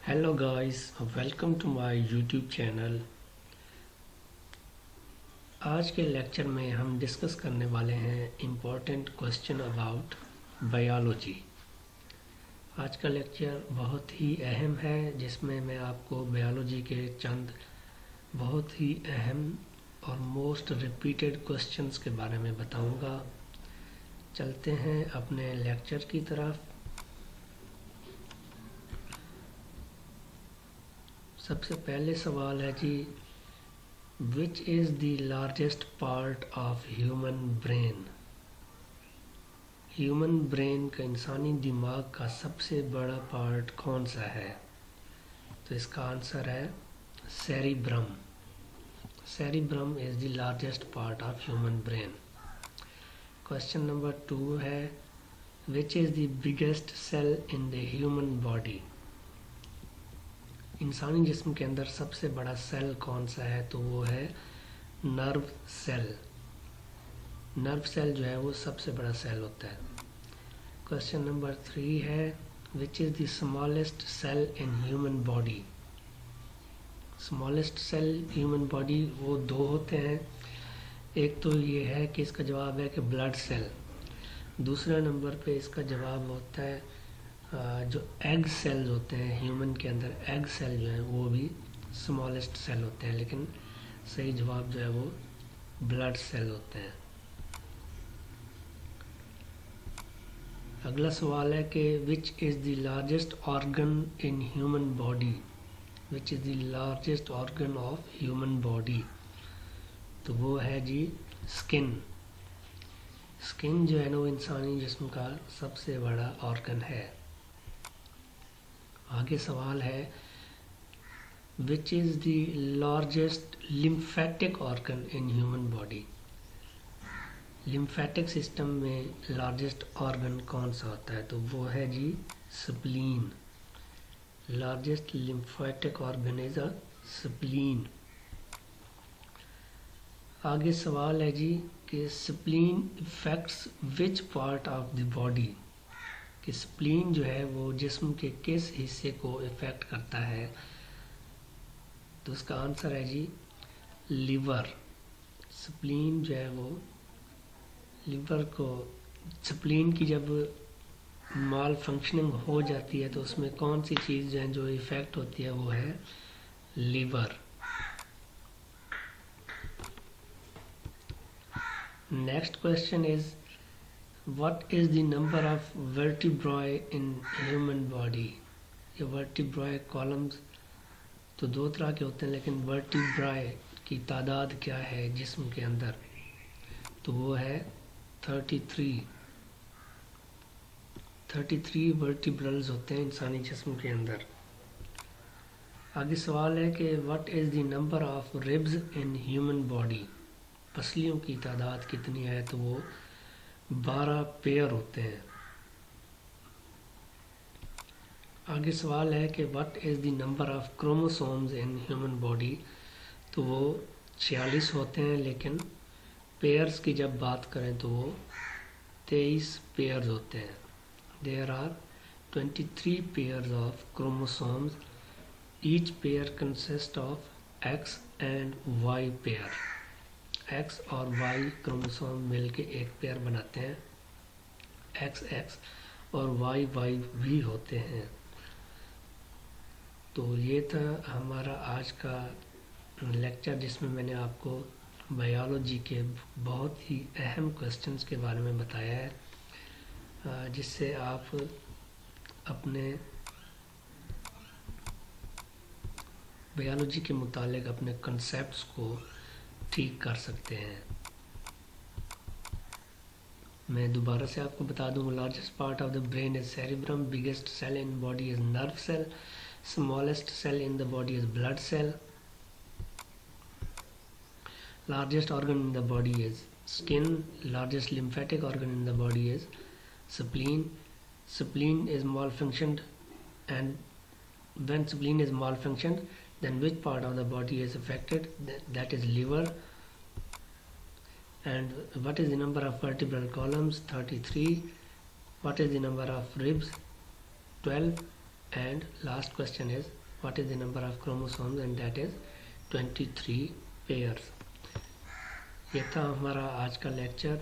Hello guys, welcome to my YouTube channel. आज के lecture में हम डिस्कस करने वाले हैं इम्पोर्टेंट क्वेश्चन अबाउट बायोलॉजी। आज का लेक्चर बहुत ही अहम है, जिसमें मैं आपको बायोलॉजी के चंद बहुत ही अहम और मोस्ट रिपीटेड क्वेश्चंस के बारे में बताऊंगा। चलते हैं अपने लेक्चर की तरफ। सबसे पहले सवाल है जी, which is the largest part of human brain. Human brain का, इंसानी दिमाग का सबसे बड़ा पार्ट कौन सा है? तो इसका आंसर है cerebrum. Cerebrum is the largest part of human brain. Question number 2 है, which is the biggest cell in the human body. इंसानी जिस्म के अंदर सबसे बड़ा सेल कौन सा है? तो वो है नर्व सेल। नर्व सेल जो है वो सबसे बड़ा सेल होता है। क्वेश्चन नंबर 3 है, which is the smallest cell in human body. Smallest cell human body वो 2 होते हैं। एक तो ये है कि इसका जवाब है कि ब्लड सेल। दूसरे नंबर पे इसका जवाब होता है जो एग सेल्स होते हैं ह्यूमन के अंदर, एग सेल जो है वो भी स्मॉलेस्ट सेल होते हैं, लेकिन सही जवाब जो है वो ब्लड सेल होते हैं। अगला सवाल है कि विच is the largest organ in human body. Which is the largest organ of human body. तो वो है जी स्किन। स्किन जो है ना वो इंसानी जिस्म का सबसे बड़ा ऑर्गन है। आगे सवाल है, which is the largest lymphatic organ in human body. Lymphatic system में लार्जेस्ट ऑर्गन कौन सा होता है? तो वो है जी spleen. Largest lymphatic organ is a spleen. आगे सवाल है जी कि spleen affects which part of the body. कि स्प्लीन जो है वो जिस्म के किस हिस्से को इफ़ेक्ट करता है? तो उसका आंसर है जी लिवर। स्प्लीन जो है वो लिवर को, स्प्लीन की जब माल फंक्शनिंग हो जाती है तो उसमें कौन सी चीज़ जो है जो इफ़ेक्ट होती है वो है liver. Next question is, what is the number of vertebrae in human body। ये vertebrae columns तो 2 तरह के होते हैं, लेकिन vertebrae की तादाद क्या है जिस्म के अंदर? तो वो है 33 vertebrals होते हैं इंसानी जिस्म के अंदर। आगे सवाल है कि what is the number of ribs in human body। पसलियों की तादाद कितनी है? तो वो 12 पेयर होते हैं। आगे सवाल है कि what is the number of chromosomes in human body. तो वो 46 होते हैं, लेकिन पेयर्स की जब बात करें तो वो 23 पेयर्स होते हैं। There are 23 pairs of chromosomes. Each pair consist of X and Y pair. X और वाई क्रोमोसोम मिलके एक पेयर बनाते हैं। एक्स एक्स और वाई वाई भी होते हैं। तो ये था हमारा आज का लेक्चर, जिसमें मैंने आपको बायोलॉजी के बहुत ही अहम क्वेश्चंस के बारे में बताया है, जिससे आप अपने बायोलॉजी के मुतालिक अपने कंसेप्ट्स को ठीक कर सकते हैं। मैं दोबारा से आपको बता दूं, largest part of the brain is cerebrum, biggest cell in body is nerve cell, smallest cell in the body is blood cell, largest organ in the body is skin, largest lymphatic organ in the body is spleen, spleen is malfunctioned, and when spleen is malfunctioned, then which part of the body is affected? That is liver. And what is the number of vertebral columns? 33. What is the number of ribs? 12. And last question is what is the number of chromosomes, and that is 23 pairs. یہ تھا ہمارا آج کا lecture.